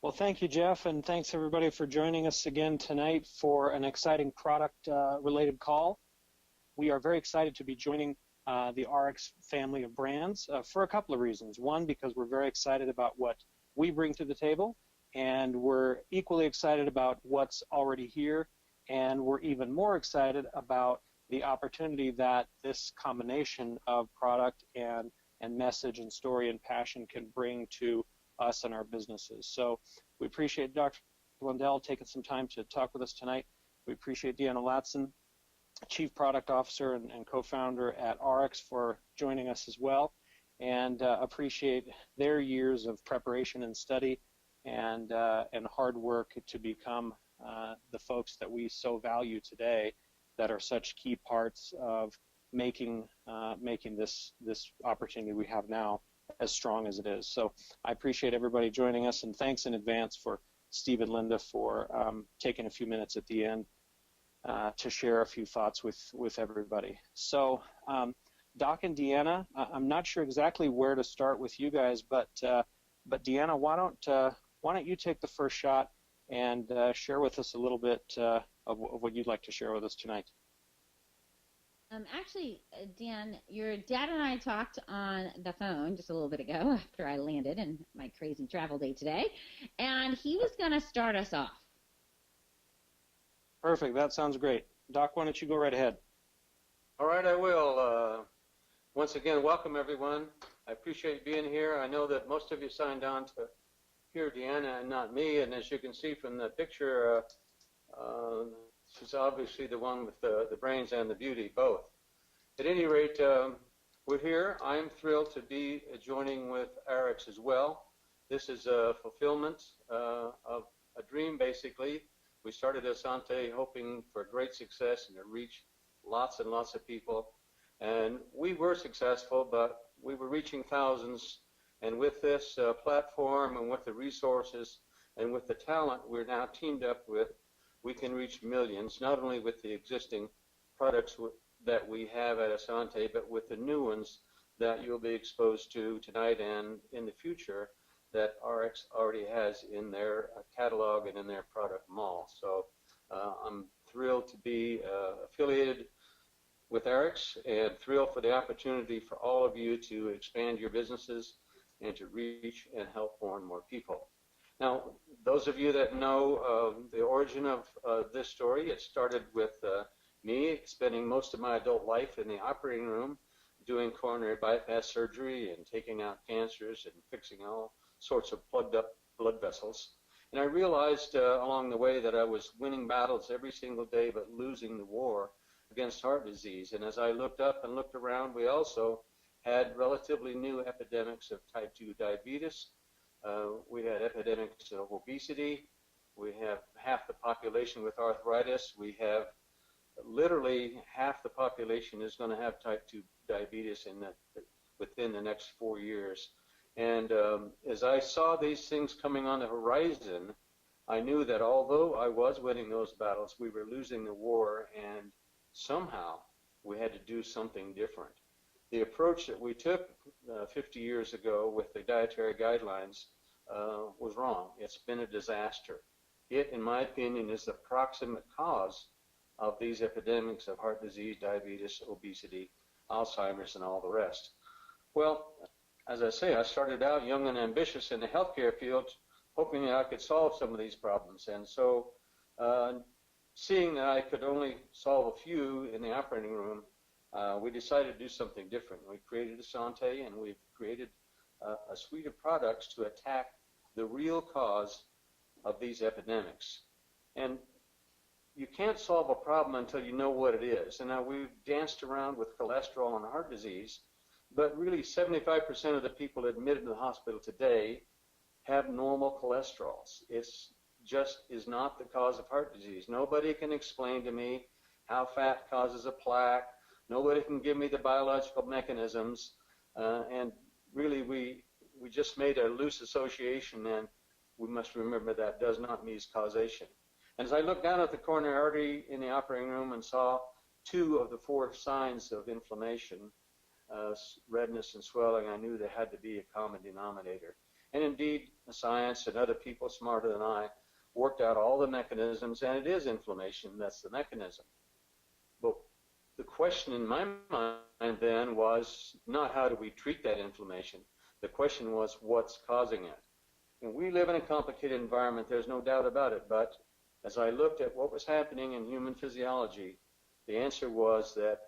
Well, thank you, Jeff, and thanks everybody for joining us again tonight for an exciting product related call. We are very excited to be joining the Ariix family of brands for a couple of reasons. One, because we're very excited about what we bring to the table, and we're equally excited about what's already here, and we're even more excited about the opportunity that this combination of product and message and story and passion can bring to us and our businesses. So we appreciate Dr. Lundell taking some time to talk with us tonight. We appreciate Deanna Latson, Chief Product Officer and co-founder at Ariix, for joining us as well, and appreciate their years of preparation and study and hard work to become the folks that we so value today, that are such key parts of making this opportunity we have now as strong as it is. So I appreciate everybody joining us, and thanks in advance for Steve and Linda for taking a few minutes at the end to share a few thoughts with everybody. So Doc and Deanna, I'm not sure exactly where to start with you guys, but Deanna, why don't you take the first shot and share with us a little bit of what you'd like to share with us tonight. Actually, Dan, your dad and I talked on the phone just a little bit ago after I landed in my crazy travel day today, and he was going to start us off. Perfect. That sounds great. Doc, why don't you go right ahead? All right, I will. Once again, welcome everyone. I appreciate being here. I know that most of you signed on to hear Deanna and not me, and as you can see from the picture, she's obviously the one with the brains and the beauty, both. At any rate, we're here. I'm thrilled to be joining with Ariix as well. This is a fulfillment of a dream, basically. We started Asantae hoping for great success and to reach lots and lots of people. And we were successful, but we were reaching thousands. And with this platform and with the resources and with the talent we're now teamed up with, we can reach millions, not only with the existing products that we have at Asantae, but with the new ones that you'll be exposed to tonight and in the future that Ariix already has in their catalog and in their product mall. So I'm thrilled to be affiliated with Ariix, and thrilled for the opportunity for all of you to expand your businesses and to reach and help more and more people. Now, those of you that know the origin of this story, it started with me spending most of my adult life in the operating room doing coronary bypass surgery and taking out cancers and fixing all sorts of plugged up blood vessels. And I realized along the way that I was winning battles every single day but losing the war against heart disease. And as I looked up and looked around, we also had relatively new epidemics of type 2 diabetes. We had epidemics of obesity. We have half the population with arthritis. We have literally half the population is going to have type 2 diabetes within the next 4 years. And as I saw these things coming on the horizon, I knew that although I was winning those battles, we were losing the war, and somehow we had to do something different. The approach that we took 50 years ago with the dietary guidelines was wrong. It's been a disaster. It, in my opinion, is the proximate cause of these epidemics of heart disease, diabetes, obesity, Alzheimer's, and all the rest. Well, as I say, I started out young and ambitious in the healthcare field, hoping that I could solve some of these problems. And so seeing that I could only solve a few in the operating room, we decided to do something different. We created Asantae, and we've created a suite of products to attack the real cause of these epidemics. And you can't solve a problem until you know what it is. And now we've danced around with cholesterol and heart disease, but really 75% of the people admitted to the hospital today have normal cholesterols. It's just is not the cause of heart disease. Nobody can explain to me how fat causes a plaque. Nobody can give me the biological mechanisms. And really, we just made a loose association, and we must remember that does not mean causation. And as I looked down at the coronary artery in the operating room and saw 2 of the 4 signs of inflammation, redness and swelling, I knew there had to be a common denominator. And indeed, the science and other people smarter than I worked out all the mechanisms, and it is inflammation that's the mechanism. But the question in my mind then was not how do we treat that inflammation. The question was what's causing it. And we live in a complicated environment, there's no doubt about it, but as I looked at what was happening in human physiology, the answer was that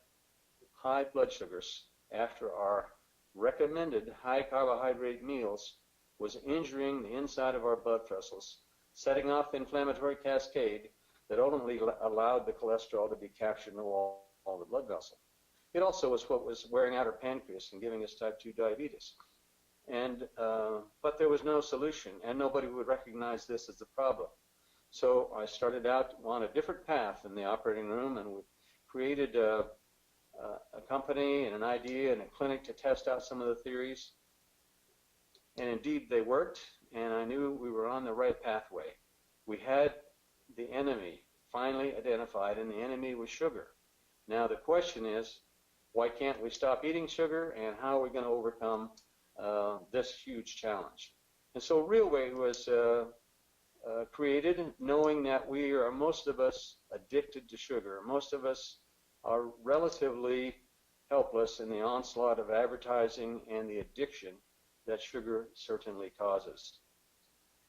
high blood sugars after our recommended high carbohydrate meals was injuring the inside of our blood vessels, setting off the inflammatory cascade that ultimately allowed the cholesterol to be captured in the wall of the blood vessel. It also was what was wearing out our pancreas and giving us type 2 diabetes. But there was no solution, and nobody would recognize this as a problem. So I started out on a different path in the operating room, and we created a company and an idea and a clinic to test out some of the theories. And indeed, they worked, and I knew we were on the right pathway. We had the enemy finally identified, and the enemy was sugar. Now the question is, why can't we stop eating sugar, and how are we going to overcome this huge challenge? And so Real Weight was created knowing that we are, most of us, addicted to sugar. Most of us are relatively helpless in the onslaught of advertising and the addiction that sugar certainly causes.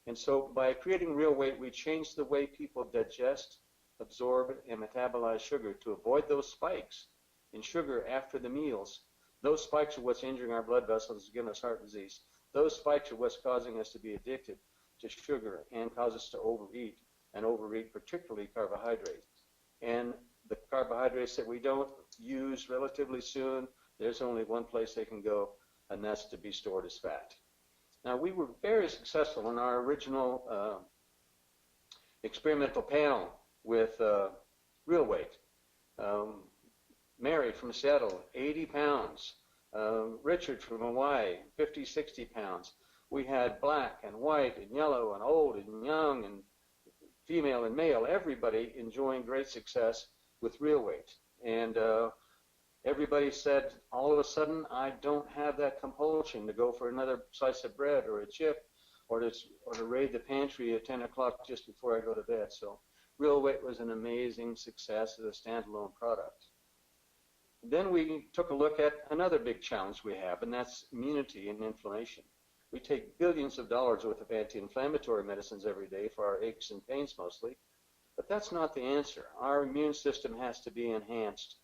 And so by creating Real Weight, we changed the way people digest, absorb, and metabolize sugar to avoid those spikes in sugar after the meals. Those spikes are what's injuring our blood vessels, giving us heart disease. Those spikes are what's causing us to be addicted to sugar and cause us to overeat, and overeat particularly carbohydrates. And the carbohydrates that we don't use relatively soon, there's only one place they can go, and that's to be stored as fat. Now, we were very successful in our original experimental panel with Real Weight. Mary from Seattle, 80 pounds. Richard from Hawaii, 50, 60 pounds. We had black and white and yellow and old and young and female and male, everybody enjoying great success with Real Weight. And everybody said, all of a sudden, I don't have that compulsion to go for another slice of bread or a chip or to raid the pantry at 10 o'clock just before I go to bed. So Real Weight was an amazing success as a standalone product. Then we took a look at another big challenge we have, and that's immunity and inflammation. We take billions of dollars worth of anti-inflammatory medicines every day for our aches and pains mostly, but that's not the answer. Our immune system has to be enhanced.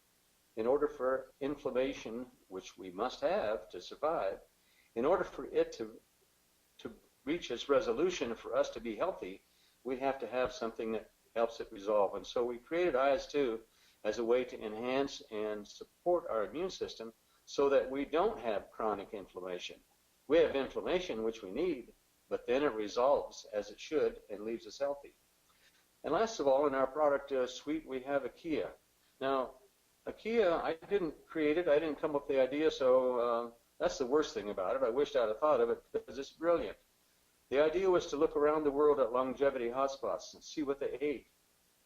In order for inflammation, which we must have to survive, in order for it to reach its resolution and for us to be healthy, we have to have something that helps it resolve. And so we created IS2 as a way to enhance and support our immune system so that we don't have chronic inflammation. We have inflammation, which we need, but then it resolves as it should and leaves us healthy. And last of all, in our product suite, we have Akia. Now, Akia, I didn't create it. I didn't come up with the idea, so that's the worst thing about it. I wished I'd have thought of it because it's brilliant. The idea was to look around the world at longevity hotspots and see what they ate,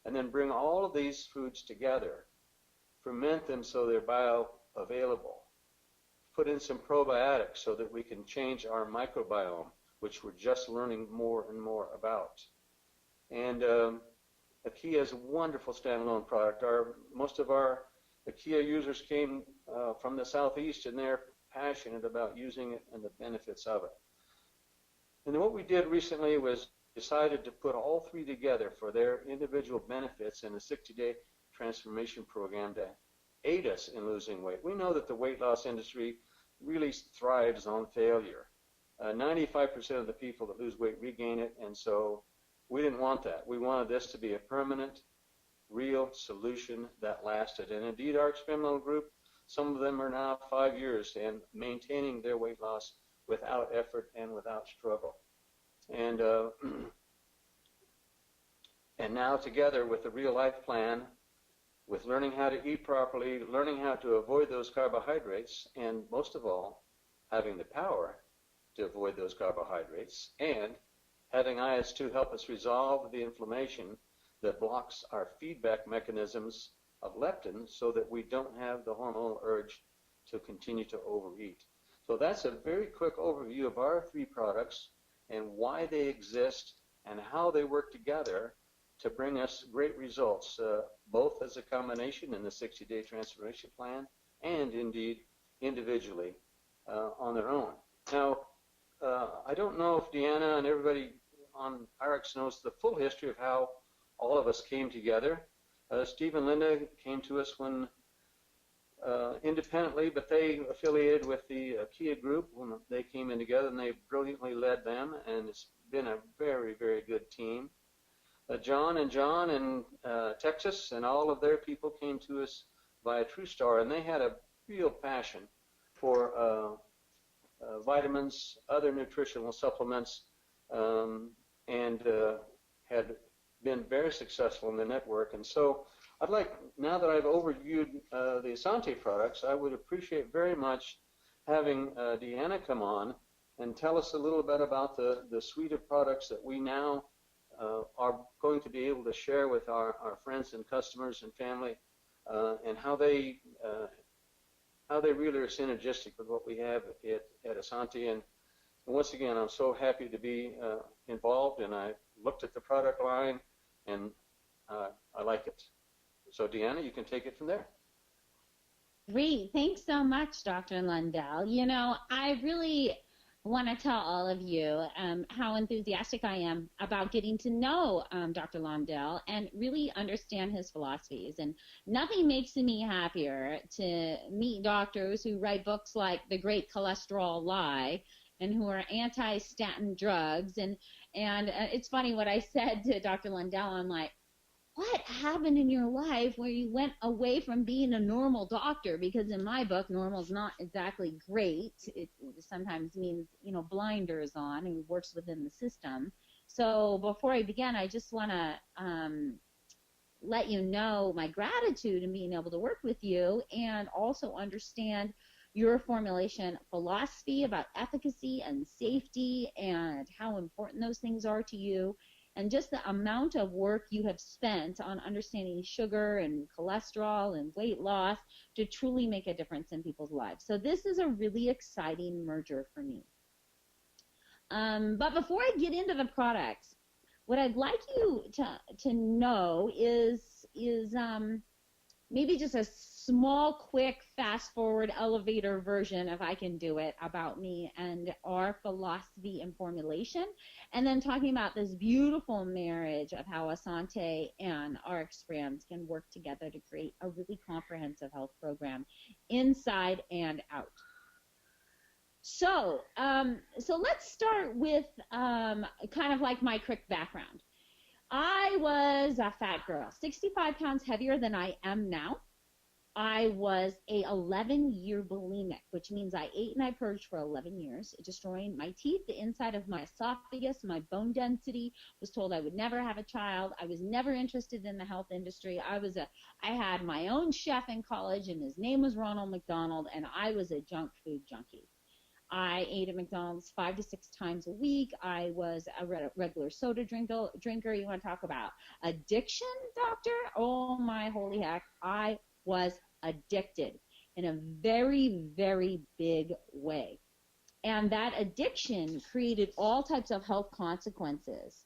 and then bring all of these foods together, ferment them so they're bioavailable, put in some probiotics so that we can change our microbiome, which we're just learning more and more about. And Akia is a wonderful standalone product. Most of our Akia users came from the Southeast, and they're passionate about using it and the benefits of it. And then what we did recently was decided to put all three together for their individual benefits in a 60-day transformation program to aid us in losing weight. We know that the weight loss industry really thrives on failure. 95% of the people that lose weight regain it, and so we didn't want that. We wanted this to be a permanent, real solution that lasted. And indeed, our experimental group, some of them are now 5 years and maintaining their weight loss without effort and without struggle. And and now together with the Real Life Plan, with learning how to eat properly, learning how to avoid those carbohydrates, and most of all, having the power to avoid those carbohydrates, and having IS2 help us resolve the inflammation that blocks our feedback mechanisms of leptin so that we don't have the hormonal urge to continue to overeat. So that's a very quick overview of our three products and why they exist and how they work together to bring us great results, both as a combination in the 60-day transformation plan and indeed individually on their own. Now, I don't know if Deanna and everybody on Ariix knows the full history of how all of us came together. Steve and Linda came to us when independently, but they affiliated with the Kia group when they came in together, and they brilliantly led them, and it's been a very, very good team. John in Texas and all of their people came to us via TrueStar, and they had a real passion for vitamins, other nutritional supplements, and had been very successful in the network. And so I'd like, now that I've overviewed the Asantae products, I would appreciate very much having Deanna come on and tell us a little bit about the suite of products that we now are going to be able to share with our friends and customers and family, and how they really are synergistic with what we have at Asantae. And once again, I'm so happy to be involved, and I looked at the product line, and I like it. So Deanna, you can take it from there. Great. Thanks so much, Dr. Lundell. You know, I really want to tell all of you how enthusiastic I am about getting to know Dr. Lundell and really understand his philosophies. And nothing makes me happier to meet doctors who write books like The Great Cholesterol Lie and who are anti-statin drugs. And it's funny what I said to Dr. Lundell. I'm like, what happened in your life where you went away from being a normal doctor? Because in my book, normal is not exactly great. It sometimes means, you know, blinders on, and works within the system. So before I begin, I just want to let you know my gratitude in being able to work with you, and also understand your formulation philosophy about efficacy and safety and how important those things are to you. And just the amount of work you have spent on understanding sugar and cholesterol and weight loss to truly make a difference in people's lives. So this is a really exciting merger for me. But before I get into the products, what I'd like you to know is maybe just a small, quick, fast-forward elevator version, if I can do it, about me and our philosophy and formulation, and then talking about this beautiful marriage of how Asantae and Ariix brands can work together to create a really comprehensive health program inside and out. So let's start with kind of like my quick background. I was a fat girl, 65 pounds heavier than I am now. I was a 11-year bulimic, which means I ate and I purged for 11 years, destroying my teeth, the inside of my esophagus, my bone density. Was told I would never have a child. I was never interested in the health industry. I had my own chef in college, and his name was Ronald McDonald, and I was a junk food junkie. I ate at McDonald's 5 to 6 times a week. I was a regular soda drinker. You want to talk about addiction, doctor? Oh, my holy heck. I was addicted in a very, very big way. And that addiction created all types of health consequences.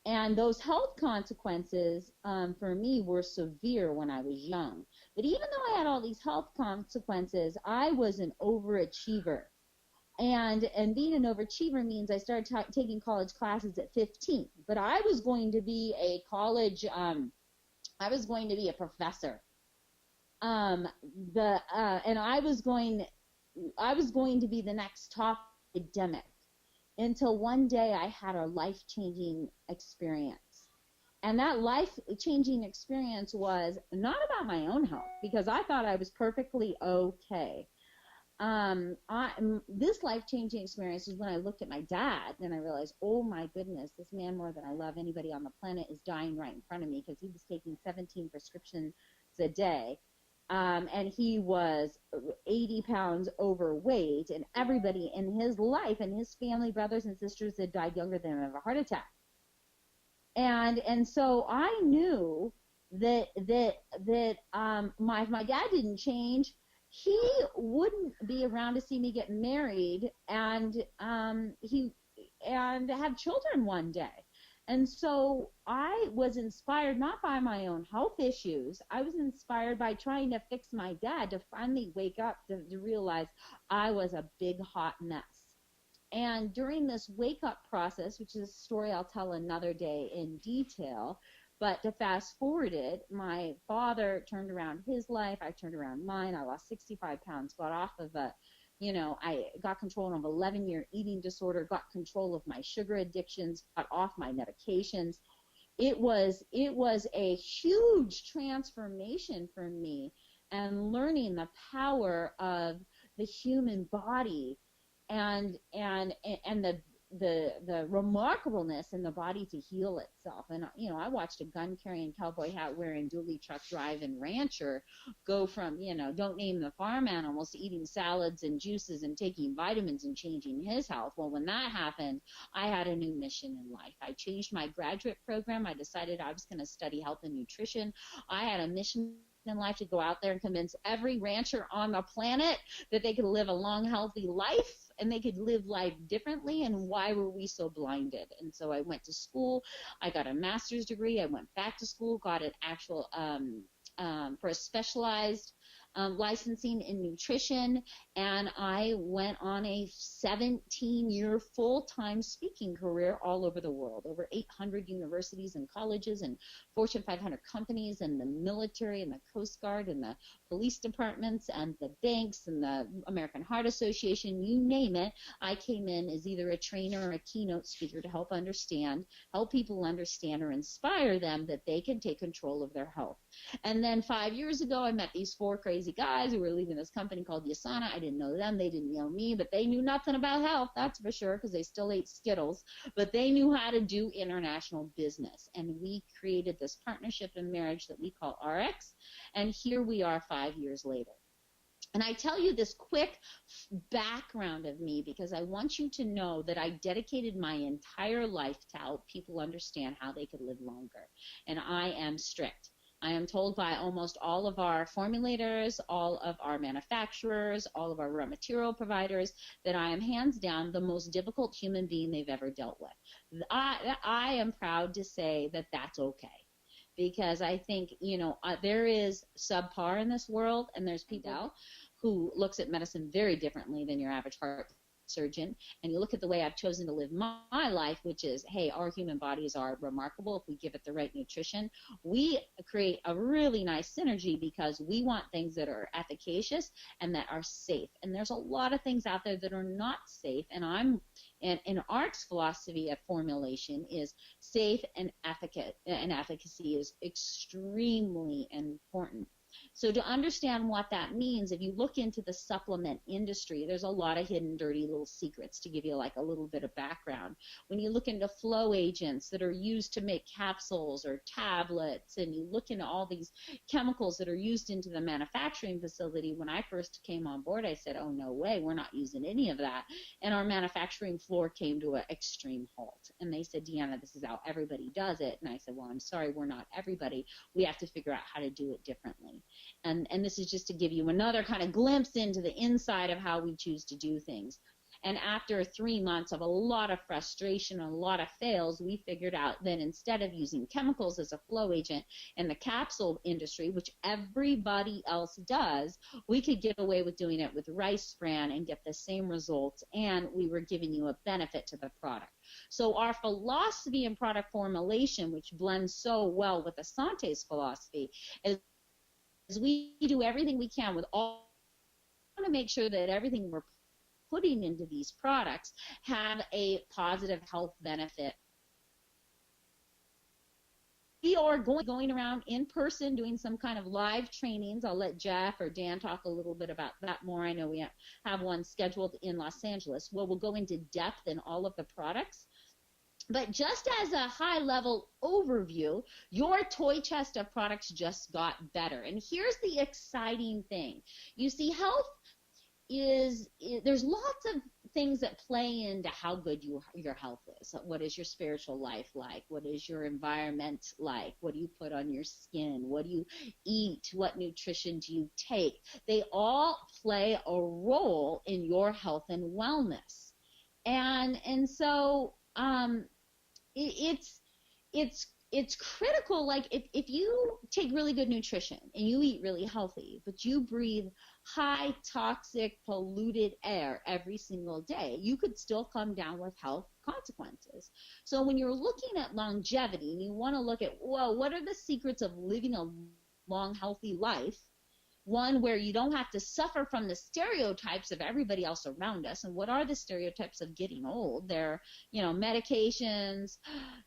And those health consequences for me were severe when I was young. But even though I had all these health consequences, I was an overachiever. And being an overachiever means I started taking college classes at 15. But I was going to be a college, I was going to be a professor. And I was going to be the next top academic, until one day I had a life-changing experience. And that life-changing experience was not about my own health, because I thought I was perfectly okay. This life-changing experience was when I looked at my dad, and I realized, oh my goodness, this man, more than I love anybody on the planet, is dying right in front of me, because he was taking 17 prescriptions a day. And he was 80 pounds overweight, and everybody in his life and his family, brothers and sisters, had died younger than him of a heart attack. And so I knew that my dad didn't change. he wouldn't be around to see me get married and have children one day. And so I was inspired not by my own health issues. I was inspired by trying to fix my dad to finally wake up to realize I was a big hot mess. And during this wake-up process, which is a story I'll tell another day in detail, but to fast forward it, my father turned around his life. I turned around mine. I lost 65 pounds, got off of I got control of an 11-year eating disorder, got control of my sugar addictions, got off my medications. It was a huge transformation for me, and learning the power of the human body and the remarkableness in the body to heal itself. And, I watched a gun-carrying, cowboy hat-wearing, dually truck driving rancher go from, don't name the farm animals, to eating salads and juices and taking vitamins and changing his health. Well, when that happened, I had a new mission in life. I changed my graduate program. I decided I was going to study health and nutrition. I had a mission in life to go out there and convince every rancher on the planet that they could live a long, healthy life, and they could live life differently, and why were we so blinded? And so I went to school. I got a master's degree. I went back to school, got an actual for a specialized licensing in nutrition, and I went on a 17-year full-time speaking career all over the world, over 800 universities and colleges and Fortune 500 companies and the military and the Coast Guard and the police departments and the banks and the American Heart Association, you name it. I came in as either a trainer or a keynote speaker to help people understand or inspire them that they can take control of their health. And then 5 years ago, I met these 4 crazy guys who were leaving this company called Asana. I didn't know them. They didn't know me, but they knew nothing about health, that's for sure, because they still ate Skittles. But they knew how to do international business. And we created this partnership and marriage that we call Ariix. And here we are 5 years later. And I tell you this quick background of me because I want you to know that I dedicated my entire life to help people understand how they could live longer. And I am strict. I am told by almost all of our formulators, all of our manufacturers, all of our raw material providers that I am hands down the most difficult human being they've ever dealt with. I am proud to say that that's okay. Because I think, there is subpar in this world, and there's people who looks at medicine very differently than your average heart surgeon. And you look at the way I've chosen to live my life, which is, hey, our human bodies are remarkable. If we give it the right nutrition, we create a really nice synergy because we want things that are efficacious and that are safe. And there's a lot of things out there that are not safe. And Ariix's philosophy of formulation is safe and efficacy is extremely important. So to understand what that means, if you look into the supplement industry, there's a lot of hidden, dirty little secrets to give you like a little bit of background. When you look into flow agents that are used to make capsules or tablets, and you look into all these chemicals that are used into the manufacturing facility, when I first came on board, I said, oh, no way, we're not using any of that. And our manufacturing floor came to an extreme halt. And they said, Deanna, this is how everybody does it. And I said, well, I'm sorry, we're not everybody. We have to figure out how to do it differently. And this is just to give you another kind of glimpse into the inside of how we choose to do things. And after 3 months of a lot of frustration and a lot of fails, we figured out that instead of using chemicals as a flow agent in the capsule industry, which everybody else does, we could get away with doing it with rice bran and get the same results, and we were giving you a benefit to the product. So our philosophy in product formulation, which blends so well with Asantae's philosophy, is we do everything we can with all to make sure that everything we're putting into these products have a positive health benefit. We are going around in person doing some kind of live trainings. I'll let Jeff or Dan talk a little bit about that more. I know we have one scheduled in Los Angeles where we'll go into depth in all of the products. But just as a high-level overview, your toy chest of products just got better. And here's the exciting thing. You see, health there's lots of things that play into how good your health is. What is your spiritual life like? What is your environment like? What do you put on your skin? What do you eat? What nutrition do you take? They all play a role in your health and wellness. And so it's critical. Like if you take really good nutrition and you eat really healthy, but you breathe high toxic polluted air every single day, you could still come down with health consequences. So when you're looking at longevity and you want to look at, well, what are the secrets of living a long, healthy life? One where you don't have to suffer from the stereotypes of everybody else around us. And what are the stereotypes of getting old? They're, medications,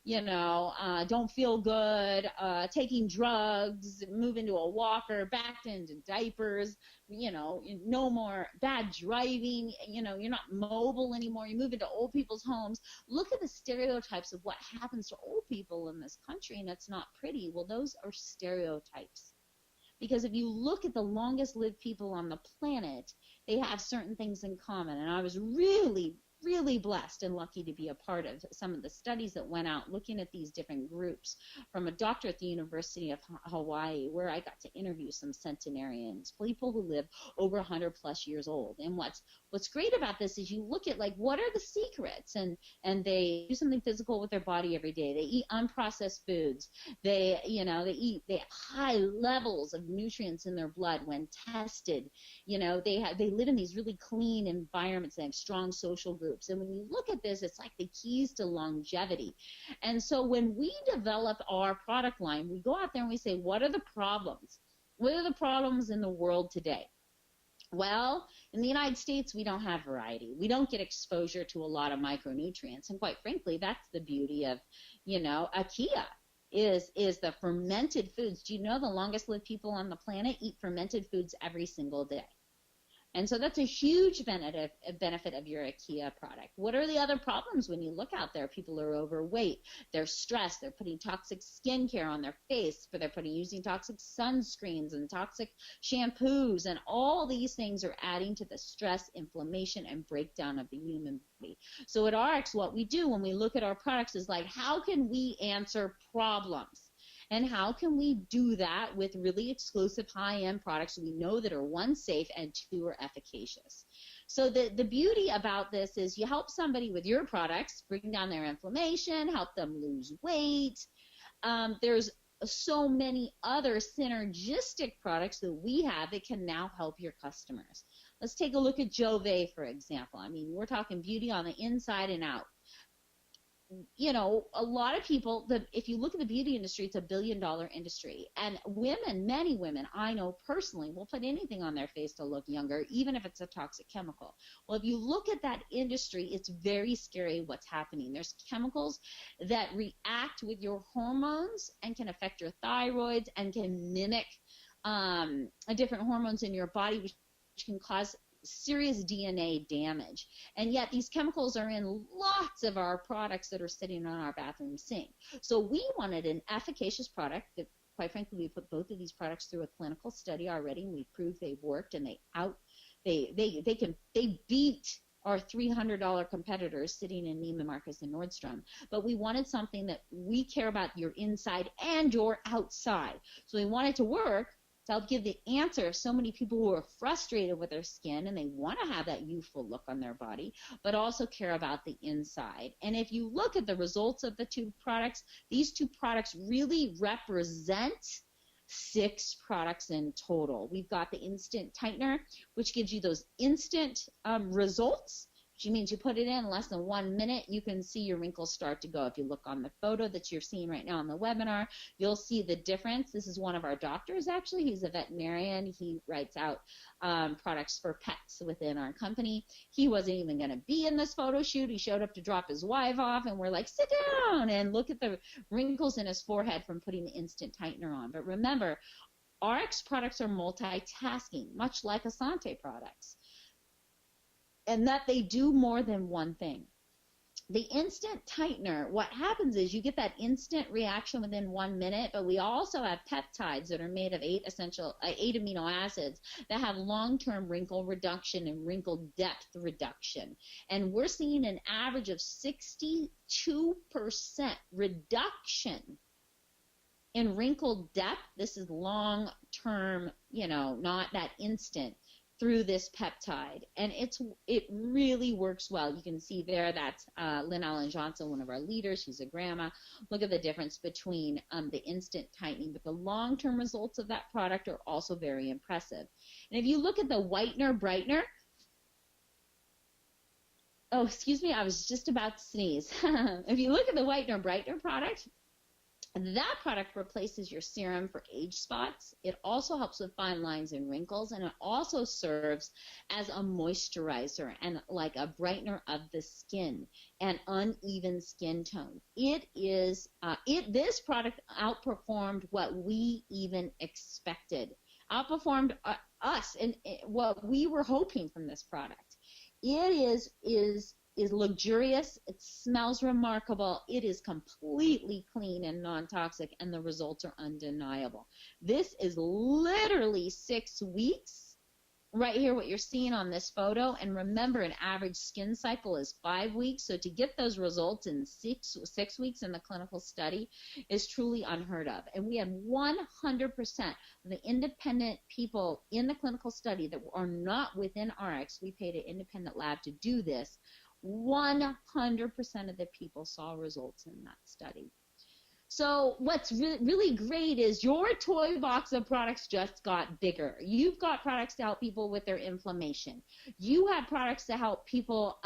don't feel good, taking drugs, move into a walker, back into diapers, no more bad driving, you're not mobile anymore. You move into old people's homes. Look at the stereotypes of what happens to old people in this country, and it's not pretty. Well, those are stereotypes. Because if you look at the longest lived people on the planet, they have certain things in common. And I was really, really blessed and lucky to be a part of some of the studies that went out looking at these different groups from a doctor at the University of Hawaii, where I got to interview some centenarians, people who live over 100 plus years old. And what's great about this is you look at, like, what are the secrets? And they do something physical with their body every day. They eat unprocessed foods. They have high levels of nutrients in their blood when tested. They live in these really clean environments. They have strong social groups. And when you look at this, it's like the keys to longevity. And so when we develop our product line, we go out there and we say, what are the problems? What are the problems in the world today? Well, in the United States, we don't have variety. We don't get exposure to a lot of micronutrients. And quite frankly, that's the beauty of, IKEA is the fermented foods. Do you know the longest lived people on the planet eat fermented foods every single day? And so that's a huge benefit of your IKEA product. What are the other problems when you look out there? People are overweight. They're stressed. They're putting toxic skincare on their face. But they're using toxic sunscreens and toxic shampoos. And all these things are adding to the stress, inflammation, and breakdown of the human body. So at Ariix, what we do when we look at our products is like, how can we answer problems? And how can we do that with really exclusive high-end products we know that are, one, safe, and two, are efficacious? So the beauty about this is you help somebody with your products bring down their inflammation, help them lose weight. There's so many other synergistic products that we have that can now help your customers. Let's take a look at Jove, for example. I mean, we're talking beauty on the inside and out. A lot of people, if you look at the beauty industry, it's $1 billion industry. And many women I know personally, will put anything on their face to look younger, even if it's a toxic chemical. Well, if you look at that industry, it's very scary what's happening. There's chemicals that react with your hormones and can affect your thyroids and can mimic different hormones in your body, which can cause serious DNA damage. And yet these chemicals are in lots of our products that are sitting on our bathroom sink. So we wanted an efficacious product that, quite frankly, we put both of these products through a clinical study already, and we proved they worked, and they beat our $300 competitors sitting in Neiman Marcus and Nordstrom. But we wanted something that we care about your inside and your outside. So we wanted to work to help give the answer. So many people who are frustrated with their skin and they want to have that youthful look on their body, but also care about the inside. And if you look at the results of the two products, these two products really represent 6 products in total. We've got the Instant Tightener, which gives you those instant results, which means you put it in less than 1 minute, you can see your wrinkles start to go. If you look on the photo that you're seeing right now on the webinar, you'll see the difference. This is one of our doctors, actually. He's a veterinarian. He writes out products for pets within our company. He wasn't even going to be in this photo shoot. He showed up to drop his wife off, and we're like, sit down, and look at the wrinkles in his forehead from putting the Instant Tightener on. But remember, Ariix products are multitasking, much like Asantae products, and that they do more than one thing. The instant tightener, what happens is you get that instant reaction within 1 minute, but we also have peptides that are made of 8 amino acids that have long-term wrinkle reduction and wrinkle depth reduction. And we're seeing an average of 62% reduction in wrinkle depth. This is long-term, not that instant, through this peptide, and it really works well. You can see there that's Lynn Allen Johnson, one of our leaders. She's a grandma. Look at the difference between the instant tightening, but the long-term results of that product are also very impressive. And if you look at the whitener brightener, oh, excuse me, I was just about to sneeze. If you look at the whitener brightener product, that product replaces your serum for age spots. It also helps with fine lines and wrinkles, and it also serves as a moisturizer and like a brightener of the skin and uneven skin tone. This product outperformed what we even expected, outperformed us and what we were hoping from this product. It is luxurious, it smells remarkable, it is completely clean and non-toxic, and the results are undeniable. This is literally 6 weeks. Right here, what you're seeing on this photo, and remember, an average skin cycle is 5 weeks, so to get those results in six weeks in the clinical study is truly unheard of. And we had 100% of the independent people in the clinical study that are not within Ariix. We paid an independent lab to do this. 100% of the people saw results in that study. So what's really great is your toy box of products just got bigger. You've got products to help people with their inflammation. You have products to help people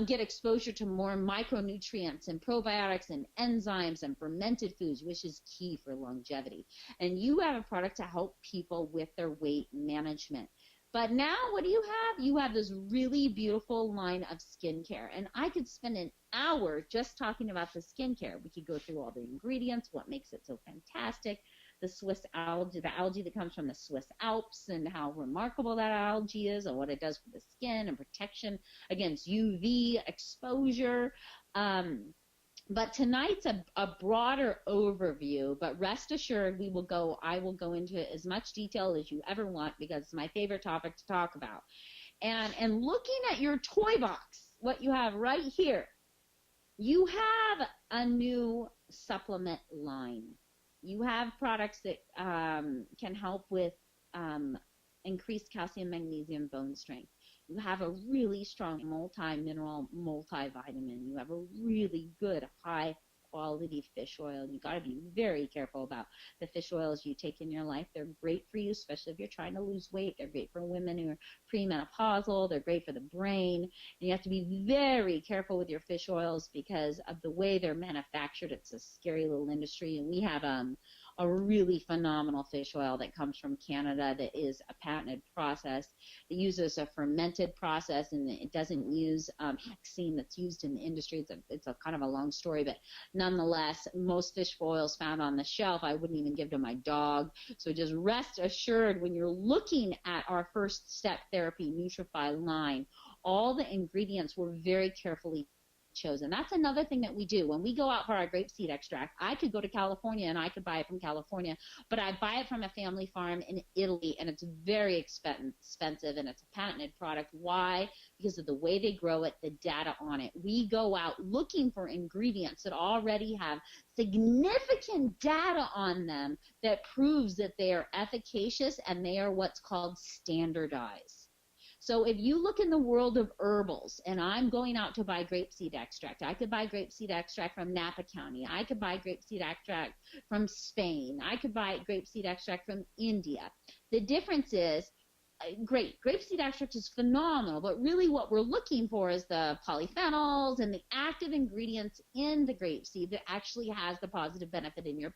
get exposure to more micronutrients and probiotics and enzymes and fermented foods, which is key for longevity. And you have a product to help people with their weight management. But now what do you have? You have this really beautiful line of skincare. And I could spend an hour just talking about the skincare. We could go through all the ingredients, what makes it so fantastic, the Swiss algae, the algae that comes from the Swiss Alps, and how remarkable that algae is and what it does for the skin and protection against UV exposure. But tonight's a broader overview, but rest assured I will go into as much detail as you ever want, because it's my favorite topic to talk about. And looking at your toy box, what you have right here, you have a new supplement line. You have products that can help with increased calcium, magnesium, bone strength. You have a really strong multi-mineral, multivitamin. You have a really good, high-quality fish oil. You got to be very careful about the fish oils you take in your life. They're great for you, especially if you're trying to lose weight. They're great for women who are premenopausal. They're great for the brain. And you have to be very careful with your fish oils because of the way they're manufactured. It's a scary little industry. And we have a really phenomenal fish oil that comes from Canada that is a patented process. It uses a fermented process, and it doesn't use hexene that's used in the industry. It's a kind of a long story, but nonetheless, most fish oils found on the shelf, I wouldn't even give to my dog. So just rest assured, when you're looking at our first step therapy Nutrify line, all the ingredients were very carefully chosen. That's another thing that we do. When we go out for our grapeseed extract, I could go to California and I could buy it from California, but I buy it from a family farm in Italy, and it's very expensive, and it's a patented product. Why? Because of the way they grow it, the data on it. We go out looking for ingredients that already have significant data on them that proves that they are efficacious and they are what's called standardized. So if you look in the world of herbals, and I'm going out to buy grapeseed extract, I could buy grapeseed extract from Napa County. I could buy grapeseed extract from Spain. I could buy grapeseed extract from India. The difference is, great, grapeseed extract is phenomenal, but really what we're looking for is the polyphenols and the active ingredients in the grapeseed that actually has the positive benefit in your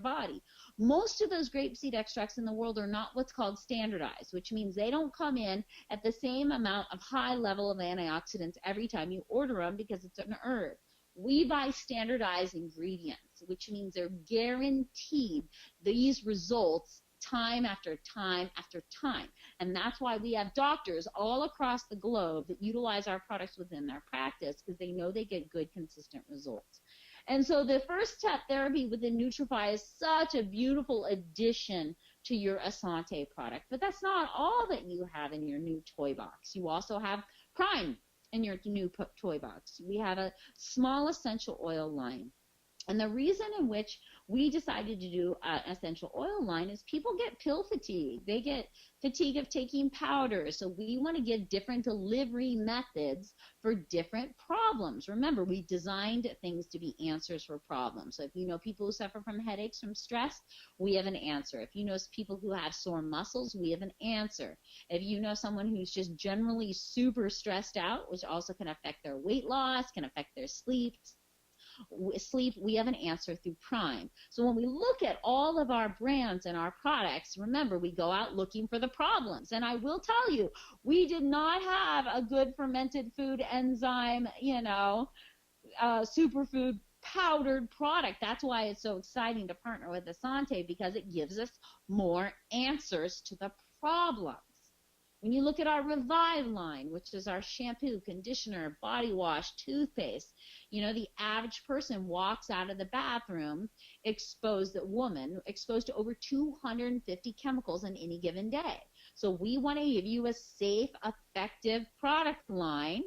body. Most of those grapeseed extracts in the world are not what's called standardized, which means they don't come in at the same amount of high level of antioxidants every time you order them because it's an herb. We buy standardized ingredients, which means they're guaranteed these results time after time after time. And that's why we have doctors all across the globe that utilize our products within their practice, because they know they get good, consistent results. And so the first step therapy within Nutrify is such a beautiful addition to your Asantae product. But that's not all that you have in your new toy box. You also have Prime in your new toy box. We have a small essential oil line. And the reason in which we decided to do an essential oil line is people get pill fatigue. They get fatigue of taking powders. So we want to give different delivery methods for different problems. Remember, we designed things to be answers for problems. So if you know people who suffer from headaches, from stress, we have an answer. If you know people who have sore muscles, we have an answer. If you know someone who's just generally super stressed out, which also can affect their weight loss, can affect their sleep, we have an answer through Prime. So when we look at all of our brands and our products, remember, we go out looking for the problems. And I will tell you, we did not have a good fermented food enzyme, superfood powdered product. That's why it's so exciting to partner with Asantae, because it gives us more answers to the problems. When you look at our Revive line, which is our shampoo, conditioner, body wash, toothpaste, the average person walks out of the bathroom exposed to over 250 chemicals in any given day. So we want to give you a safe, effective product line,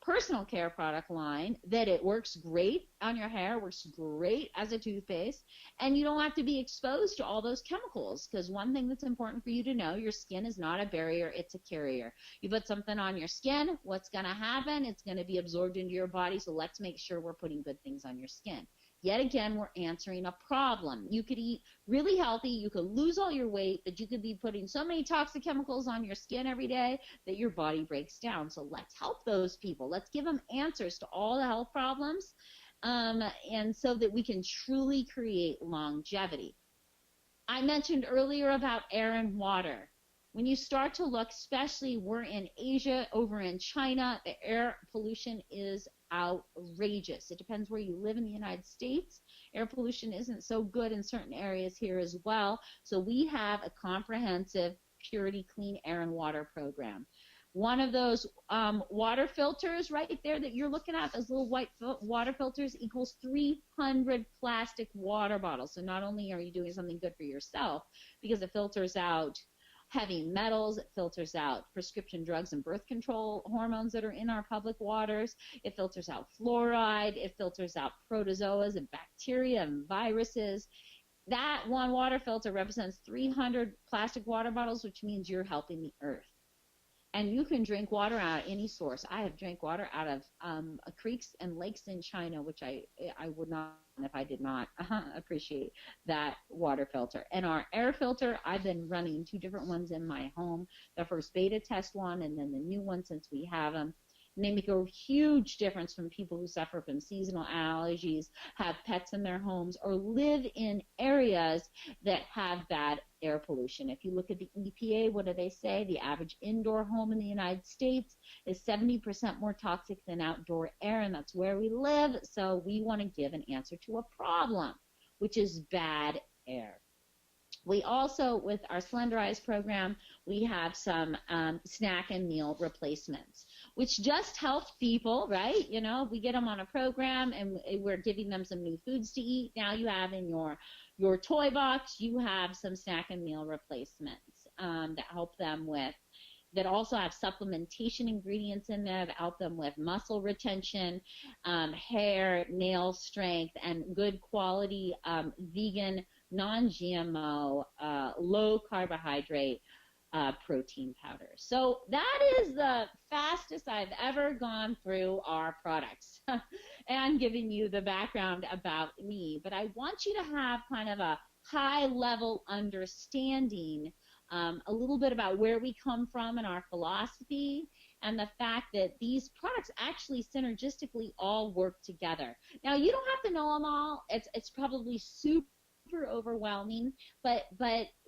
personal care product line, that it works great on your hair, works great as a toothpaste, and you don't have to be exposed to all those chemicals. Because one thing that's important for you to know, your skin is not a barrier, it's a carrier. You put something on your skin, what's going to happen? It's going to be absorbed into your body, so let's make sure we're putting good things on your skin. Yet again, we're answering a problem. You could eat really healthy, you could lose all your weight, but you could be putting so many toxic chemicals on your skin every day that your body breaks down. So let's help those people. Let's give them answers to all the health problems, and so that we can truly create longevity. I mentioned earlier about air and water. When you start to look, especially we're in Asia, over in China, the air pollution is outrageous. It depends where you live in the United States. Air pollution isn't so good in certain areas here as well. So we have a comprehensive purity, clean air and water program. One of those water filters right there that you're looking at, those little white water filters, equals 300 plastic water bottles. So not only are you doing something good for yourself, because it filters out heavy metals, it filters out prescription drugs and birth control hormones that are in our public waters, it filters out fluoride, it filters out protozoas and bacteria and viruses. That one water filter represents 300 plastic water bottles, which means you're helping the earth. And you can drink water out of any source. I have drank water out of creeks and lakes in China, which I would not if I did not appreciate that water filter. And our air filter, I've been running 2 different ones in my home, the first beta test one and then the new one since we have them. And they make a huge difference from people who suffer from seasonal allergies, have pets in their homes, or live in areas that have bad air pollution. If you look at the EPA, what do they say? The average indoor home in the United States is 70% more toxic than outdoor air, and that's where we live. So we want to give an answer to a problem, which is bad air. We also, with our Slenderize program, we have some snack and meal replacements, which just help people, right? We get them on a program and we're giving them some new foods to eat. Now you have in your toy box, you have some snack and meal replacements that help them with, that also have supplementation ingredients in there that help them with muscle retention, hair, nail strength, and good quality vegan, non-GMO, low carbohydrate protein powder. So that is the fastest I've ever gone through our products and giving you the background about me. But I want you to have kind of a high-level understanding, a little bit about where we come from and our philosophy, and the fact that these products actually synergistically all work together. Now, you don't have to know them all. It's probably super overwhelming, but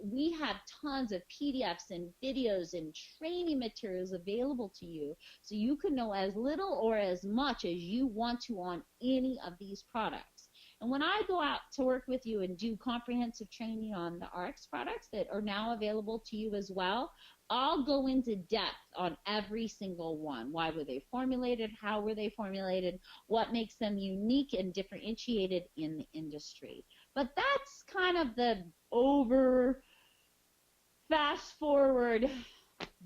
we have tons of PDFs and videos and training materials available to you, so you can know as little or as much as you want to on any of these products. And when I go out to work with you and do comprehensive training on the RX products that are now available to you as well, I'll go into depth on every single one. Why were they formulated? How were they formulated? What makes them unique and differentiated in the industry? But that's kind of the fast forward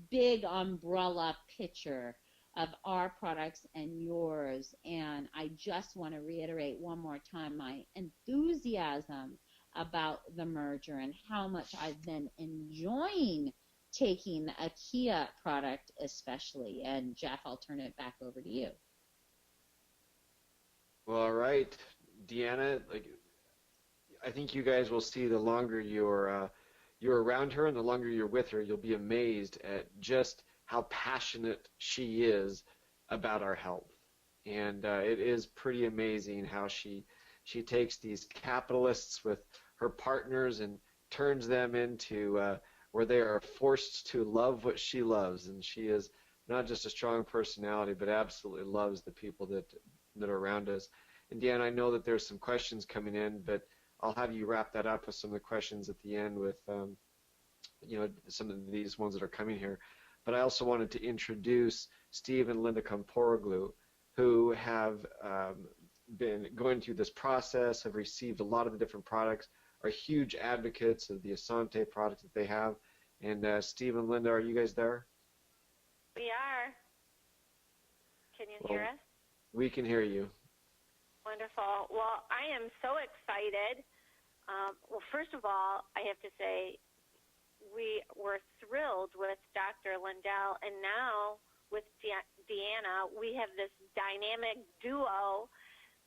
big umbrella picture of our products and yours. And I just want to reiterate one more time my enthusiasm about the merger and how much I've been enjoying taking a Kia product especially. And Jeff, I'll turn it back over to you. Well, all right, Deanna, I think you guys will see the longer you're around her and the longer you're with her, you'll be amazed at just how passionate she is about our health. And it is pretty amazing how she takes these capitalists with her partners and turns them into where they are forced to love what she loves. And she is not just a strong personality, but absolutely loves the people that are around us. And Deanna, I know that there's some questions coming in, but I'll have you wrap that up with some of the questions at the end with some of these ones that are coming here. But I also wanted to introduce Steve and Linda Comporoglu, who have been going through this process, have received a lot of the different products, are huge advocates of the Asantae product that they have. And Steve and Linda, are you guys there? We are. Can you hear us? We can hear you. Wonderful. Well, I am so excited. Well, first of all, I have to say we were thrilled with Dr. Lindell, and now with Deanna, we have this dynamic duo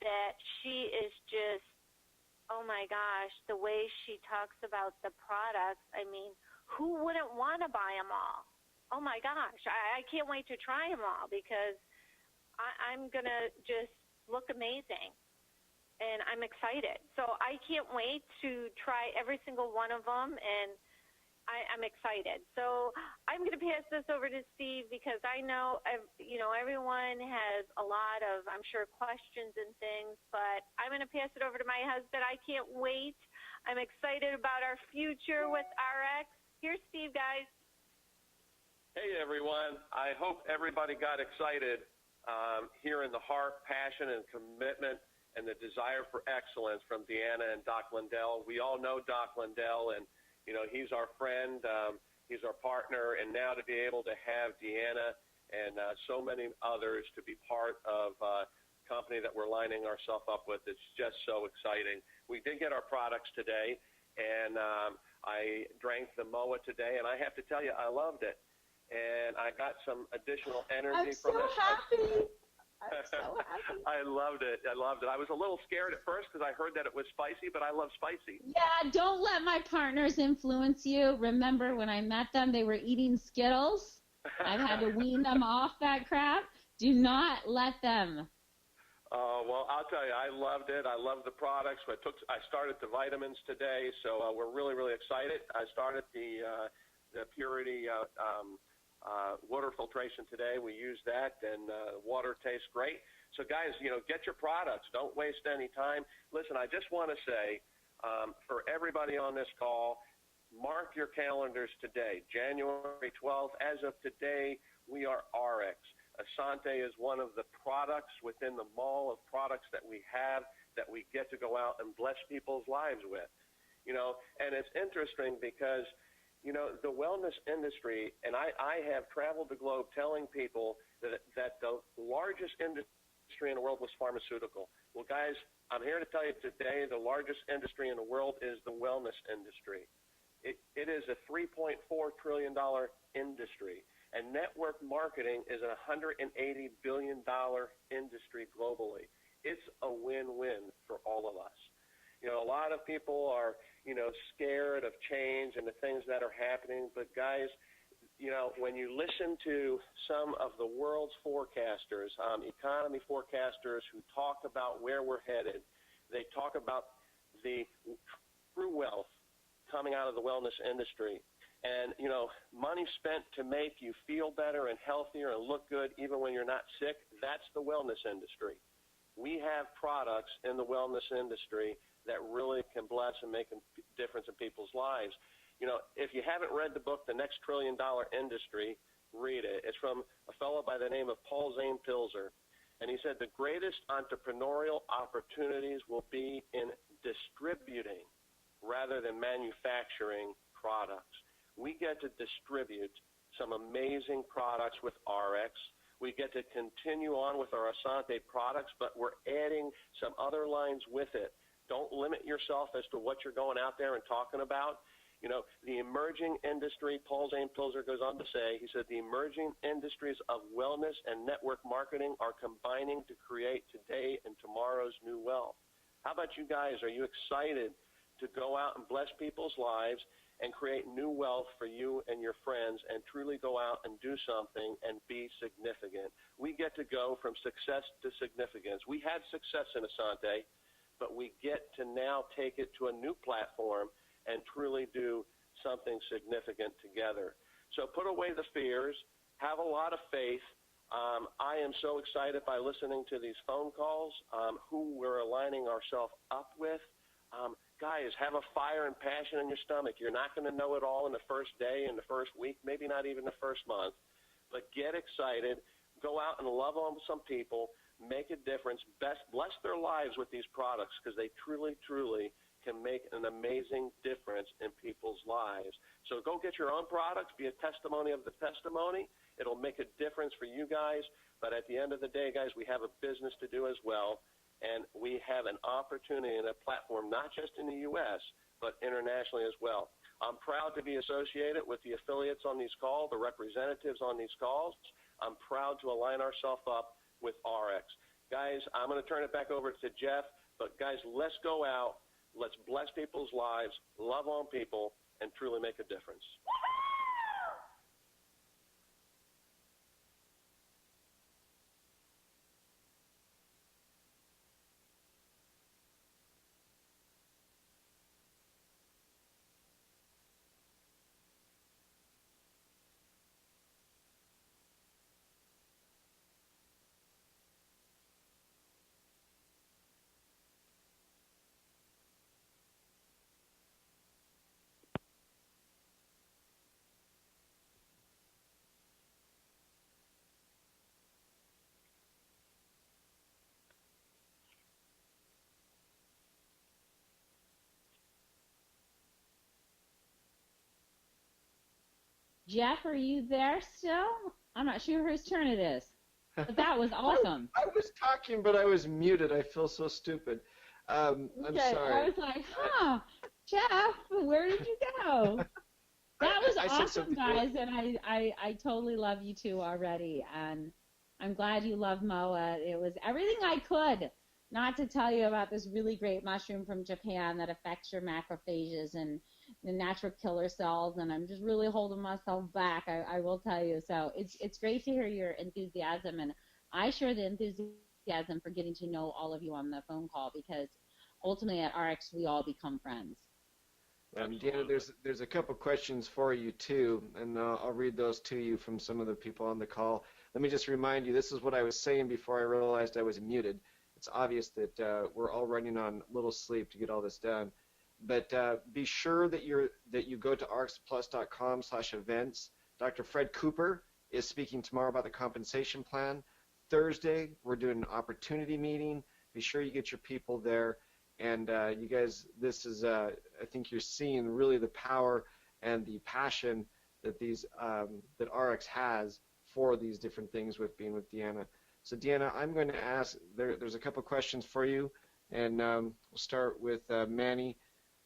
that she is just, oh my gosh, the way she talks about the products. I mean, who wouldn't want to buy them all? Oh my gosh, I can't wait to try them all because I'm going to just look amazing. And I'm excited. So I can't wait to try every single one of them, and I'm excited. So I'm going to pass this over to Steve because I know, everyone has a lot of, I'm sure, questions and things, but I'm going to pass it over to my husband. I can't wait. I'm excited about our future with RX. Here's Steve, guys. Hey, everyone. I hope everybody got excited hearing the heart, passion, and commitment and the desire for excellence from Deanna and Doc Lindell. We all know Doc Lindell, and, he's our friend, he's our partner, and now to be able to have Deanna and so many others to be part of a company that we're lining ourselves up with, it's just so exciting. We did get our products today, and I drank the MOA today, and I have to tell you, I loved it. And I got some additional energy from it. I'm so happy. I'm so happy. I loved it. I was a little scared at first because I heard that it was spicy, but I love spicy. Yeah, don't let my partners influence you. Remember when I met them, they were eating Skittles. I've had to wean them off that crap. Do not let them. Well, I'll tell you, I loved it. I love the products. I started the vitamins today, so we're really, really excited. I started the Purity water filtration today. We use that, and water tastes great. So, guys, get your products. Don't waste any time. Listen, I just want to say, for everybody on this call, mark your calendars today, January 12th. As of today, we are RX. Asantae is one of the products within the mall of products that we have that we get to go out and bless people's lives with. And it's interesting because the wellness industry, and I have traveled the globe telling people that the largest industry in the world was pharmaceutical. Well, guys, I'm here to tell you today the largest industry in the world is the wellness industry. It is a $3.4 trillion industry, and network marketing is a $180 billion industry globally. It's a win-win for all of us. A lot of people are, scared of change and the things that are happening. But guys, when you listen to some of the world's forecasters, economy forecasters who talk about where we're headed, they talk about the true wealth coming out of the wellness industry. And, money spent to make you feel better and healthier and look good even when you're not sick, that's the wellness industry. We have products in the wellness industry that really can bless and make a difference in people's lives. You know, if you haven't read the book, The Next $1 Trillion Industry, read it. It's from a fellow by the name of Paul Zane Pilzer. And he said the greatest entrepreneurial opportunities will be in distributing rather than manufacturing products. We get to distribute some amazing products with Rx. We get to continue on with our Asantae products, but we're adding some other lines with it. Don't limit yourself as to what you're going out there and talking about. You know, the emerging industry, Paul Zane Pilzer goes on to say, he said, the emerging industries of wellness and network marketing are combining to create today and tomorrow's new wealth. How about you guys? Are you excited to go out and bless people's lives and create new wealth for you and your friends and truly go out and do something and be significant? We get to go from success to significance. We had success in Asantae, but we get to now take it to a new platform and truly do something significant together. So put away the fears, have a lot of faith. I am so excited by listening to these phone calls, who we're aligning ourselves up with. Guys, have a fire and passion in your stomach. You're not going to know it all in the first day, in the first week, maybe not even the first month, but get excited. Go out and love on some people, make a difference, bless their lives with these products because they truly, truly can make an amazing difference in people's lives. So go get your own products, be a testimony of the testimony. It'll make a difference for you guys, but at the end of the day, guys, we have a business to do as well, and we have an opportunity and a platform not just in the U.S., but internationally as well. I'm proud to be associated with the affiliates on these calls, the representatives on these calls. I'm proud to align ourselves up with Rx. Guys, I'm going to turn it back over to Jeff, but guys, let's go out. Let's bless people's lives, love on people, and truly make a difference. Jeff, are you there still? I'm not sure whose turn it is, but that was awesome. I was talking, but I was muted. I feel so stupid. I'm sorry. I was like, Jeff, where did you go? That was awesome, guys, and I totally love you two already, and I'm glad you love MOA. It was everything I could not to tell you about this really great mushroom from Japan that affects your macrophages and the natural killer cells, and I'm just really holding myself back, I will tell you. So it's great to hear your enthusiasm, and I share the enthusiasm for getting to know all of you on the phone call, because ultimately at RX we all become friends. Deanna, there's a couple questions for you too, and I'll read those to you from some of the people on the call. Let me just remind you, this is what I was saying before I realized I was muted. It's obvious that we're all running on little sleep to get all this done. But be sure that you go to rxplus.com/events. Dr. Fred Cooper is speaking tomorrow about the compensation plan. Thursday, we're doing an opportunity meeting. Be sure you get your people there. And you guys, this is, I think you're seeing really the power and the passion that that RX has for these different things with being with Deanna. So Deanna, I'm going to ask, there's a couple questions for you, and we'll start with Manny.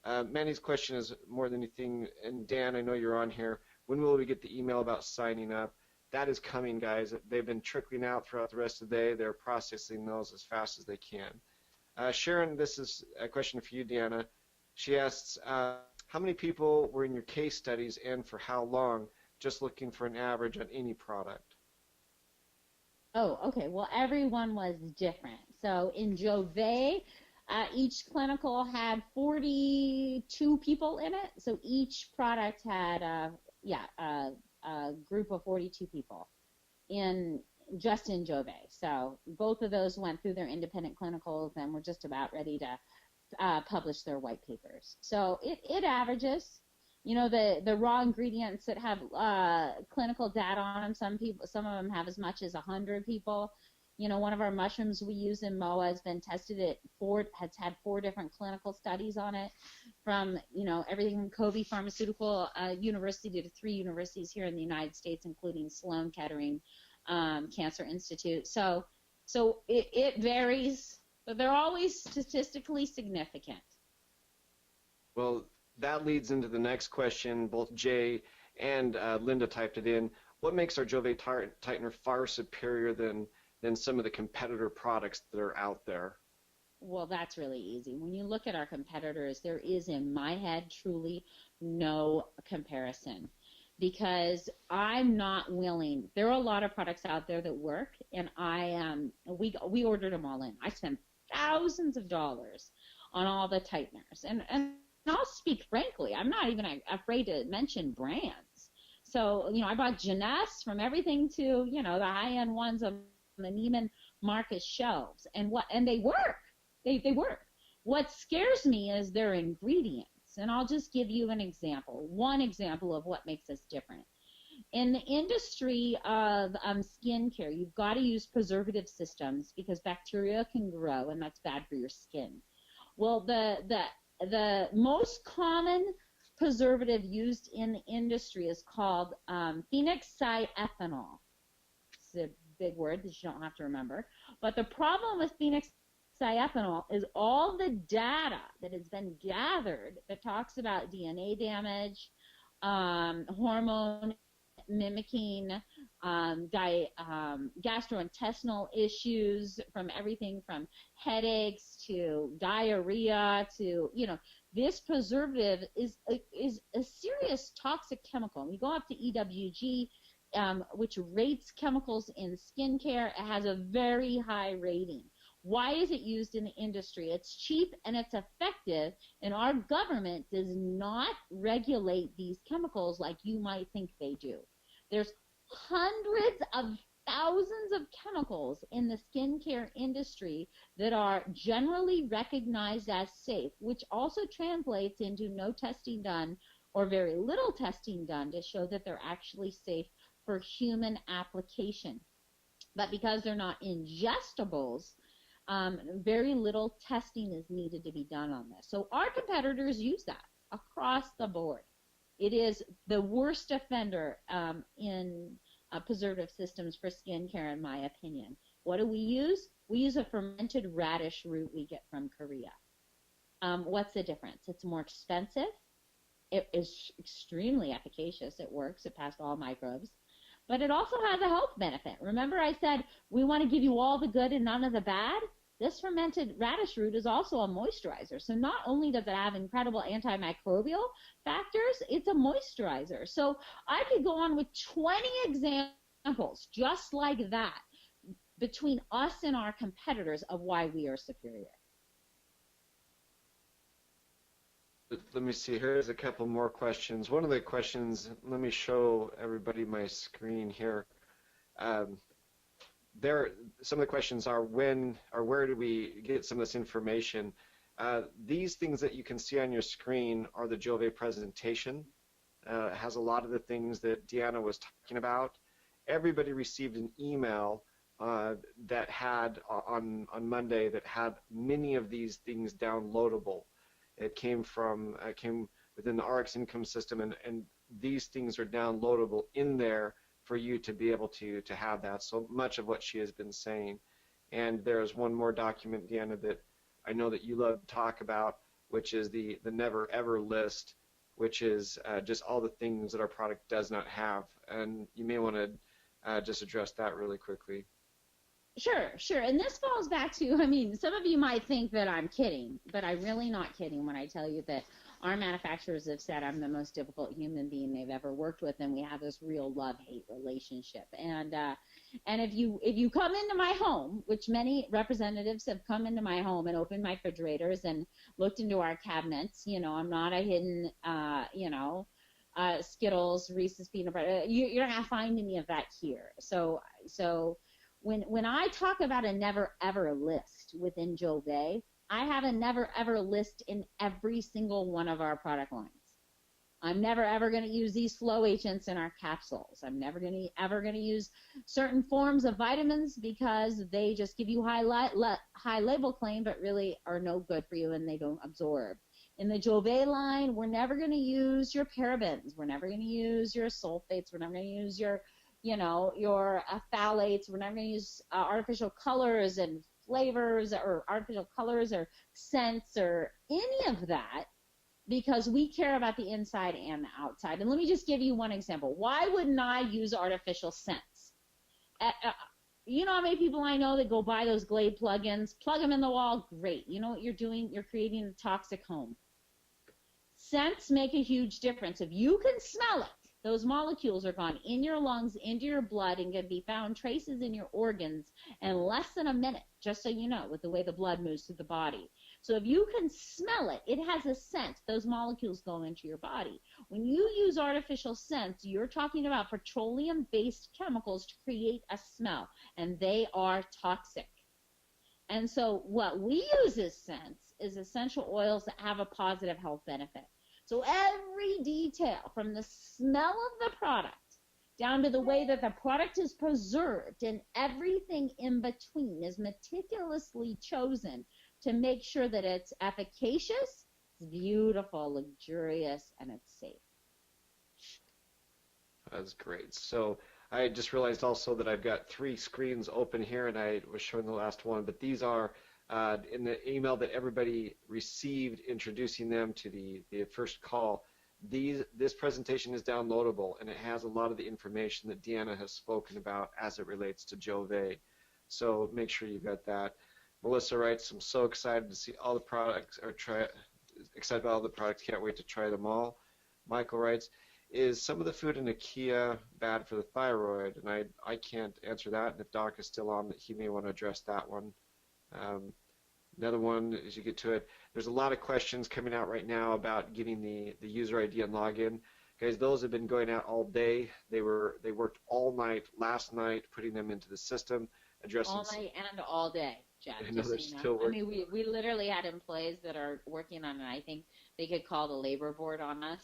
Manny's question is more than anything, and Dan, I know you're on here, when will we get the email about signing up? That is coming, guys. They've been trickling out throughout the rest of the day. They're processing those as fast as they can. Sharon, this is a question for you, Deanna. She asks, how many people were in your case studies and for how long, just looking for an average on any product? Oh, okay. Well, everyone was different. So in Jove, each clinical had 42 people in it. So each product had, a group of 42 people. In just in Jove. So both of those went through their independent clinicals and were just about ready to publish their white papers. So it averages. The raw ingredients that have clinical data on them, some of them have as much as 100 people. One of our mushrooms we use in MOA has been tested has had 4 different clinical studies on it, from everything from Kobe Pharmaceutical University to 3 universities here in the United States, including Sloan Kettering Cancer Institute. So it varies, but they're always statistically significant. Well, that leads into the next question. Both Jay and Linda typed it in. What makes our Jove tightener far superior than some of the competitor products that are out there? Well, that's really easy. When you look at our competitors, there is, in my head, truly no comparison, because I'm not willing. There are a lot of products out there that work, and we ordered them all in. I spent thousands of dollars on all the tighteners, and I'll speak frankly, I'm not even afraid to mention brands. So, I bought Jeunesse, from everything to, the high-end ones on the Neiman Marcus shelves, and they work. They work. What scares me is their ingredients, and I'll just give you one example of what makes us different. In the industry of skincare, you've got to use preservative systems because bacteria can grow, and that's bad for your skin. Well, the most common preservative used in the industry is called phoenixyethanol. It's a big word that you don't have to remember. But the problem with phoenixyethanol is all the data that has been gathered that talks about DNA damage, hormone mimicking, gastrointestinal issues, from everything from headaches to diarrhea to, this preservative is a serious toxic chemical. We go up to EWG, which rates chemicals in skincare. It has a very high rating. Why is it used in the industry? It's cheap and it's effective, and our government does not regulate these chemicals like you might think they do. There's hundreds of thousands of chemicals in the skincare industry that are generally recognized as safe, which also translates into no testing done or very little testing done to show that they're actually safe for human application. But because they're not ingestibles, very little testing is needed to be done on this. So our competitors use that across the board. It is the worst offender in preservative systems for skincare, in my opinion. What do we use? We use a fermented radish root we get from Korea. What's the difference? It's more expensive. It is extremely efficacious. It works. It passed all microbes. But it also has a health benefit. Remember I said we want to give you all the good and none of the bad? This fermented radish root is also a moisturizer. So not only does it have incredible antimicrobial factors, it's a moisturizer. So I could go on with 20 examples just like that between us and our competitors of why we are superior. Let me see, here's a couple more questions. One of the questions, let me show everybody my screen here. Some of the questions are when or where do we get some of this information? These things that you can see on your screen are the Jove presentation. It has a lot of the things that Deanna was talking about. Everybody received an email that had on Monday that had many of these things downloadable. It came within the Ariix income system, and these things are downloadable in there for you to be able to have that. So much of what she has been saying. And there's one more document, Deanna, that I know that you love to talk about, which is the never ever list, which is just all the things that our product does not have. And you may want to just address that really quickly. Sure. And this falls back to, some of you might think that I'm kidding, but I'm really not kidding when I tell you that our manufacturers have said I'm the most difficult human being they've ever worked with, and we have this real love-hate relationship. And if you come into my home, which many representatives have come into my home and opened my refrigerators and looked into our cabinets, I'm not a hidden, Skittles, Reese's peanut butter. You're not going to find any of that here. So when I talk about a never ever list within Jove, I have a never ever list in every single one of our product lines. I'm never ever going to use these flow agents in our capsules. I'm never ever going to use certain forms of vitamins because they just give you high label claim, but really are no good for you and they don't absorb. In the Jove line, we're never going to use your parabens. We're never going to use your sulfates. We're never going to use your phthalates. We're never going to use artificial colors and flavors or artificial colors or scents or any of that, because we care about the inside and the outside. And let me just give you one example. Why wouldn't I use artificial scents? You know how many people I know that go buy those Glade plugins, plug them in the wall, great. You know what you're doing? You're creating a toxic home. Scents make a huge difference. If you can smell it, those molecules are gone in your lungs, into your blood, and can be found traces in your organs in less than a minute, just so you know, with the way the blood moves through the body. So if you can smell it, it has a scent. Those molecules go into your body. When you use artificial scents, you're talking about petroleum-based chemicals to create a smell, and they are toxic. And so what we use as scents is essential oils that have a positive health benefit. So every detail, from the smell of the product down to the way that the product is preserved, and everything in between is meticulously chosen to make sure that it's efficacious, it's beautiful, luxurious, and it's safe. That's great. So I just realized also that I've got 3 screens open here, and I was showing the last one, but these are in the email that everybody received introducing them to the first call. This presentation is downloadable, and it has a lot of the information that Deanna has spoken about as it relates to Jove. So make sure you've got that. Melissa writes, I'm so excited to see all the products, excited about all the products, can't wait to try them all. Michael writes, is some of the food in IKEA bad for the thyroid? And I can't answer that, and if Doc is still on, he may want to address that one. Another one, as you get to it, there's a lot of questions coming out right now about getting the user ID and login. Guys, those have been going out all day. They worked all night last night putting them into the system, addressing all night and all day, Jeff. I know they're still working. I mean, we literally had employees that are working on it. I think they could call the labor board on us.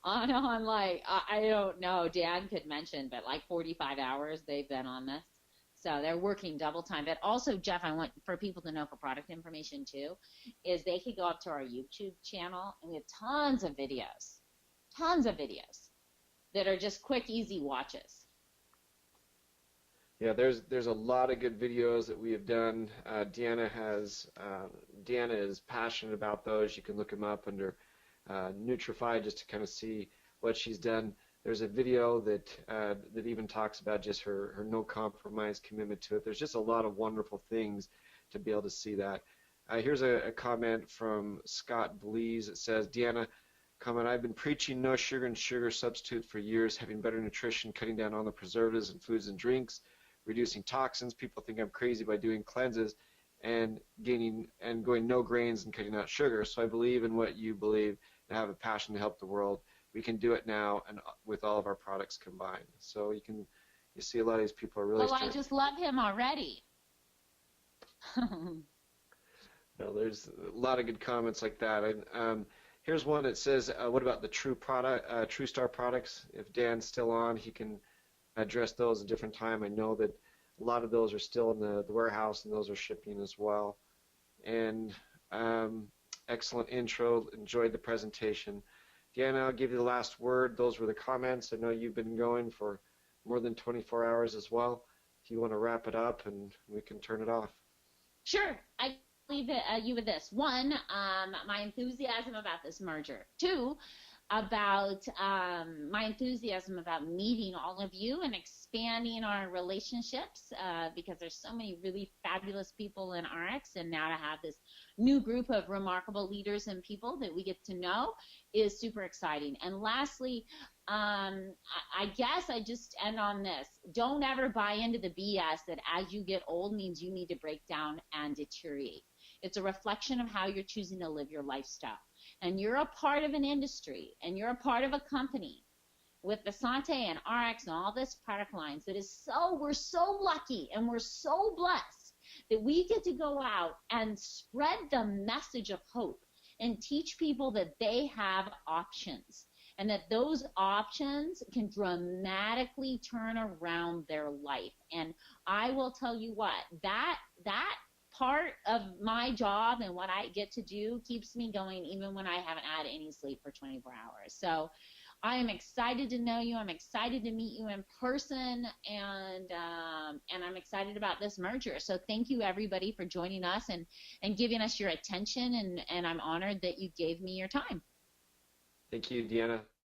On like, I don't know, Dan could mention, but like 45 hours they've been on this. So they're working double time. But also, Jeff, I want for people to know for product information too, is they could go up to our YouTube channel, and we have tons of videos that are just quick, easy watches. Yeah, there's a lot of good videos that we have done. Deanna is passionate about those. You can look them up under Nutrify just to kind of see what she's done. There's a video that even talks about just her no compromise commitment to it. There's just a lot of wonderful things to be able to see that. Here's a comment from Scott Blees. It says, Deanna, comment, I've been preaching no sugar and sugar substitute for years, having better nutrition, cutting down on the preservatives in foods and drinks, reducing toxins. People think I'm crazy by doing cleanses and going no grains and cutting out sugar. So I believe in what you believe and have a passion to help the world. We can do it now, and with all of our products combined. So you see a lot of these people are really. Oh, I just love him already. No, there's a lot of good comments like that. And here's one that says, "What about the True Star products? If Dan's still on, he can address those a different time. I know that a lot of those are still in the warehouse, and those are shipping as well." And excellent intro. Enjoyed the presentation. Deanna, I'll give you the last word. Those were the comments. I know you've been going for more than 24 hours as well. If you want to wrap it up, and we can turn it off. Sure. I leave you with this. 1, my enthusiasm about this merger. 2, about my enthusiasm about meeting all of you and expanding our relationships because there's so many really fabulous people in Ariix, and now to have this new group of remarkable leaders and people that we get to know is super exciting. And lastly, I guess I just end on this. Don't ever buy into the BS that as you get old means you need to break down and deteriorate. It's a reflection of how you're choosing to live your lifestyle. And you're a part of an industry, and you're a part of a company with Asante and Ariix and all this product lines that is we're so lucky and we're so blessed that we get to go out and spread the message of hope and teach people that they have options and that those options can dramatically turn around their life. And I will tell you what, that part of my job and what I get to do keeps me going even when I haven't had any sleep for 24 hours. So I am excited to know you. I'm excited to meet you in person, and I'm excited about this merger. So thank you, everybody, for joining us and giving us your attention, and I'm honored that you gave me your time. Thank you, Deanna.